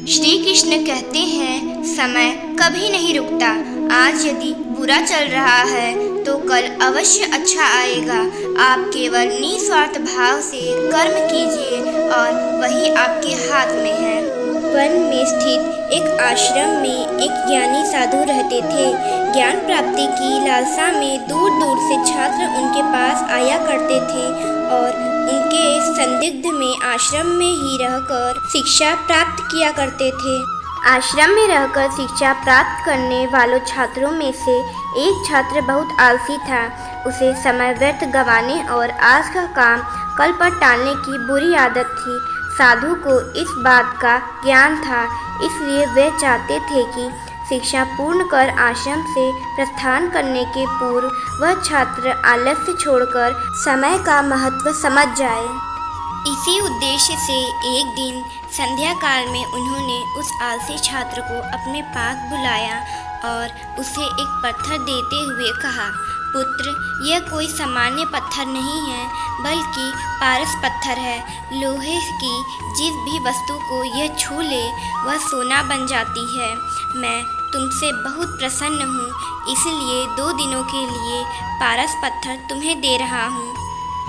श्री कृष्ण कहते हैं, समय कभी नहीं रुकता। आज यदि बुरा चल रहा है तो कल अवश्य अच्छा आएगा। आप केवल निस्वार्थ भाव से कर्म कीजिए और वही आपके हाथ में है। वन में स्थित एक आश्रम में एक ज्ञानी साधु रहते थे। ज्ञान प्राप्ति की लालसा में दूर दूर से छात्र उनके पास आया करते थे और उनके संदिग्ध में आश्रम में ही रहकर शिक्षा प्राप्त किया करते थे। आश्रम में रहकर शिक्षा प्राप्त करने वालों छात्रों में से एक छात्र बहुत आलसी था। उसे समय व्यर्थ गंवाने और आज का काम कल पर टालने की बुरी आदत थी। साधु को इस बात का ज्ञान था, इसलिए वे चाहते थे कि शिक्षा पूर्ण कर आश्रम से प्रस्थान करने के पूर्व वह छात्र आलस्य छोड़कर समय का महत्व समझ जाए। इसी उद्देश्य से एक दिन संध्या काल में उन्होंने उस आलसी छात्र को अपने पास बुलाया और उसे एक पत्थर देते हुए कहा, पुत्र, यह कोई सामान्य पत्थर नहीं है बल्कि पारस पत्थर है। लोहे की जिस भी वस्तु को यह छू ले वह सोना बन जाती है। मैं तुमसे बहुत प्रसन्न हूँ, इसलिए 2 दिनों के लिए पारस पत्थर तुम्हें दे रहा हूँ।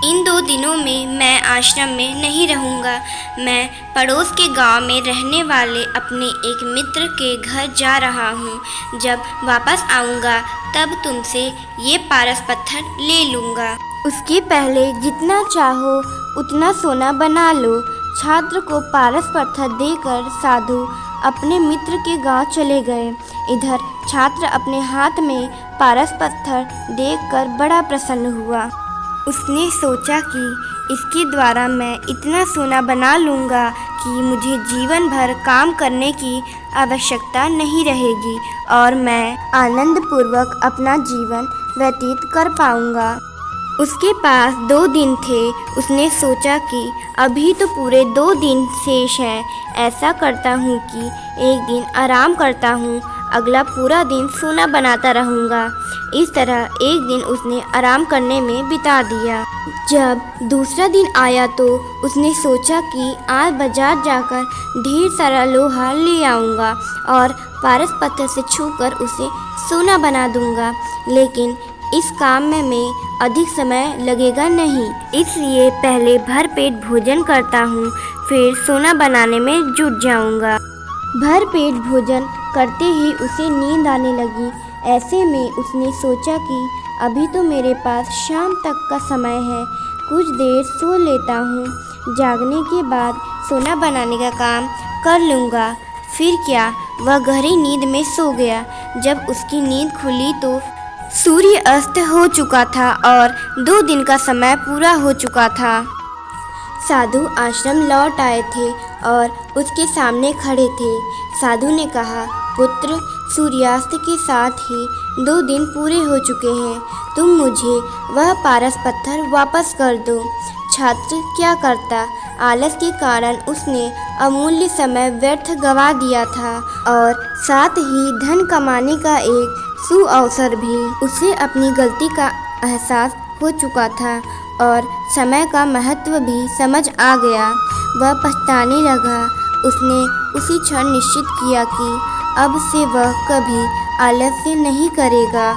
इन 2 दिनों में मैं आश्रम में नहीं रहूँगा। मैं पड़ोस के गांव में रहने वाले अपने एक मित्र के घर जा रहा हूँ। जब वापस आऊँगा तब तुमसे ये पारस पत्थर ले लूँगा। उसके पहले जितना चाहो उतना सोना बना लो। छात्र को पारस पत्थर देकर साधु अपने मित्र के गांव चले गए। इधर छात्र अपने हाथ में पारस पत्थर देखकर बड़ा प्रसन्न हुआ। उसने सोचा कि इसके द्वारा मैं इतना सोना बना लूँगा कि मुझे जीवन भर काम करने की आवश्यकता नहीं रहेगी और मैं आनंदपूर्वक अपना जीवन व्यतीत कर पाऊँगा। उसके पास 2 दिन थे। उसने सोचा कि अभी तो पूरे 2 दिन शेष हैं। ऐसा करता हूँ कि एक दिन आराम करता हूँ, अगला पूरा दिन सोना बनाता रहूँगा। इस तरह एक दिन उसने आराम करने में बिता दिया। जब दूसरा दिन आया तो उसने सोचा कि आज बाजार जाकर ढेर सारा लोहा ले आऊँगा और पारस पत्थर से छूकर उसे सोना बना दूँगा। लेकिन इस काम में अधिक समय लगेगा नहीं, इसलिए पहले भर पेट भोजन करता हूँ, फिर सोना बनाने में जुट जाऊँगा। भर पेट भोजन करते ही उसे नींद आने लगी। ऐसे में उसने सोचा कि अभी तो मेरे पास शाम तक का समय है, कुछ देर सो लेता हूँ। जागने के बाद सोना बनाने का काम कर लूँगा। फिर क्या, वह गहरी नींद में सो गया। जब उसकी नींद खुली तो सूर्य अस्त हो चुका था और 2 दिन का समय पूरा हो चुका था। साधु आश्रम लौट आए थे और उसके सामने खड़े थे। साधु ने कहा, पुत्र, सूर्यास्त के साथ ही 2 दिन पूरे हो चुके हैं। तुम मुझे वह पारस पत्थर वापस कर दो। छात्र क्या करता, आलस के कारण उसने अमूल्य समय व्यर्थ गंवा दिया था और साथ ही धन कमाने का एक सुअवसर भी। उसे अपनी गलती का एहसास हो चुका था और समय का महत्व भी समझ आ गया। वह पछताने लगा। उसने उसी क्षण निश्चित किया कि अब से वह कभी आलस्य नहीं करेगा।